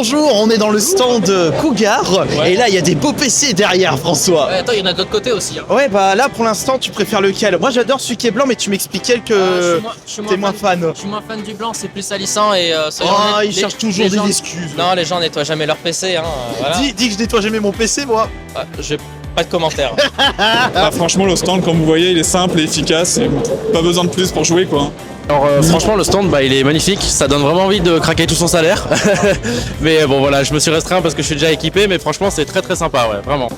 Bonjour, on est dans le stand Cougar et là il y a des beaux PC derrière François. Ouais, attends, il y en a de l'autre côté aussi. Hein. Ouais bah là pour l'instant tu préfères lequel? Moi j'adore celui qui est blanc mais tu m'expliquais que t'es moins fan. Je suis moins fan du blanc, c'est plus salissant et ils cherchent toujours des excuses. Non, les gens nettoient jamais leur PC. Hein, voilà. Dis que je nettoie jamais mon PC moi. J'ai pas de commentaires. Franchement le stand comme vous voyez il est simple et efficace et pas besoin de plus pour jouer quoi. Alors franchement le stand il est magnifique, ça donne vraiment envie de craquer tout son salaire. Mais bon voilà, je me suis restreint parce que je suis déjà équipé, mais franchement c'est très sympa, ouais, vraiment.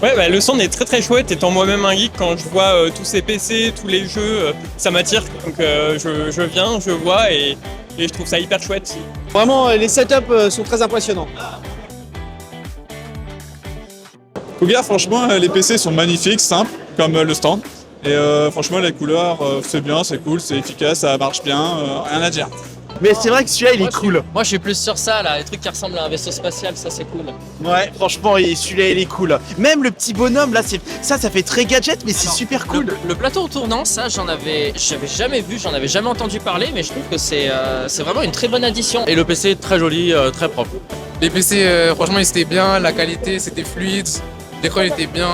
Ouais, bah, le stand est très chouette, étant moi-même un geek, quand je vois tous ces PC, tous les jeux, ça m'attire. Donc je viens, je vois et je trouve ça hyper chouette. Vraiment les setups sont très impressionnants. Cougar franchement les PC sont magnifiques, simples comme le stand. Et franchement les couleurs c'est bien, c'est cool, c'est efficace, ça marche bien, rien à dire. Mais c'est vrai que celui-là il est cool. Moi je suis plus sur ça là, les trucs qui ressemblent à un vaisseau spatial, ça c'est cool. Ouais franchement celui-là il est cool. Même le petit bonhomme là, ça fait très gadget mais c'est super cool. Le plateau tournant, ça j'avais jamais vu, j'en avais jamais entendu parler, mais je trouve que c'est vraiment une très bonne addition. Et le PC est très joli, très propre. Les PC franchement ils étaient bien, la qualité c'était fluide. L'écran était bien,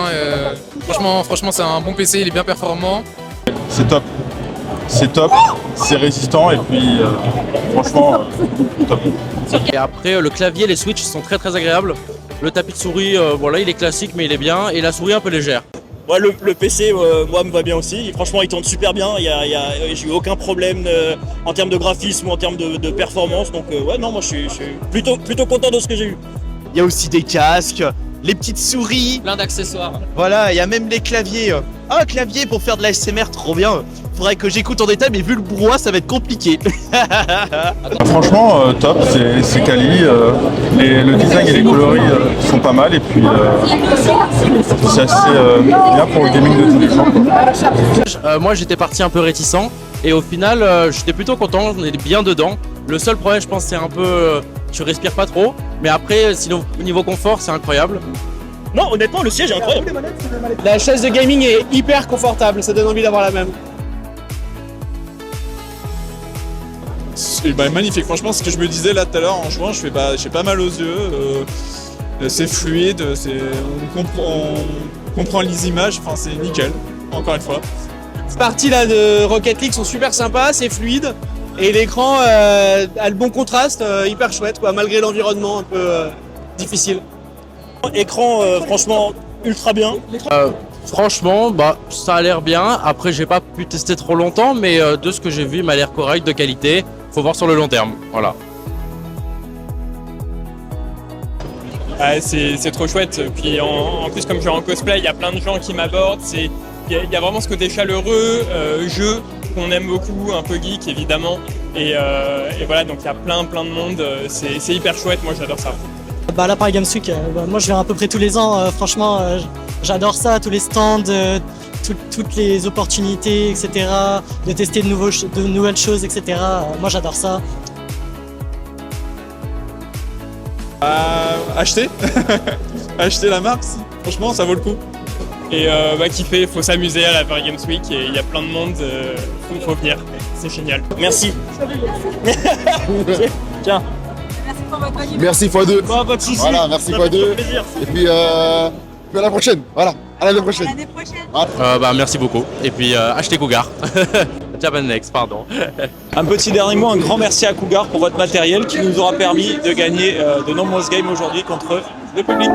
franchement c'est un bon PC, il est bien performant. C'est top, c'est résistant et puis franchement top. Et après le clavier, les switches sont très agréables. Le tapis de souris, voilà, il est classique mais il est bien. Et la souris un peu légère. Ouais, le PC, moi, me va bien aussi. Franchement, il tourne super bien. J'ai eu aucun problème en termes de graphisme ou en termes de performance. Donc, ouais, non, moi, je suis plutôt content de ce que j'ai eu. Il y a aussi des casques, les petites souris. Plein d'accessoires. Voilà, il y a même les claviers. Ah, un clavier pour faire de la SMR, trop bien. Faudrait que j'écoute en détail, mais vu le brouhaha, ça va être compliqué. Franchement top, c'est quali, le design et les coloris sont pas mal et puis c'est assez bien pour le gaming de tous les jours. Moi j'étais parti un peu réticent et au final j'étais plutôt content, on est bien dedans. Le seul problème je pense c'est un peu tu respires pas trop, mais après sinon au niveau confort c'est incroyable. Non, honnêtement, le siège est incroyable. La chaise de gaming est hyper confortable, ça donne envie d'avoir la même. Magnifique, franchement ce que je me disais là tout à l'heure en jouant, j'ai pas mal aux yeux, c'est fluide, on comprend les images, enfin c'est nickel, encore une fois. Ces parties là de Rocket League sont super sympas, c'est fluide et l'écran a le bon contraste, hyper chouette quoi, malgré l'environnement un peu difficile. Écran, franchement, ultra bien. Franchement, ça a l'air bien. Après, j'ai pas pu tester trop longtemps, mais de ce que j'ai vu, il m'a l'air correct, de qualité. Faut voir sur le long terme, voilà. Ouais, c'est trop chouette. Puis en plus, comme je suis en cosplay, il y a plein de gens qui m'abordent. Il y a vraiment ce côté chaleureux, jeu qu'on aime beaucoup, un peu geek évidemment. Et voilà, donc il y a plein de monde. C'est hyper chouette. Moi, j'adore ça. Là, Paris Games Week, moi je viens à peu près tous les ans. Franchement, j'adore ça, tous les stands, toutes les opportunités, etc. De tester de nouvelles choses, etc. Moi, j'adore ça. Acheter acheter la marque, franchement ça vaut le coup. Et kiffer, faut s'amuser à la Paris Games Week et il y a plein de monde, faut venir, c'est génial. Merci. Tiens. Merci x2. Pas de soucis. Voilà, merci x2. Et puis à la prochaine, voilà, à l'année prochaine. Merci beaucoup. Et puis achetez Cougar. Japan Next, pardon. Un petit dernier mot, un grand merci à Cougar pour votre matériel qui nous aura permis de gagner de nombreuses games aujourd'hui contre le public.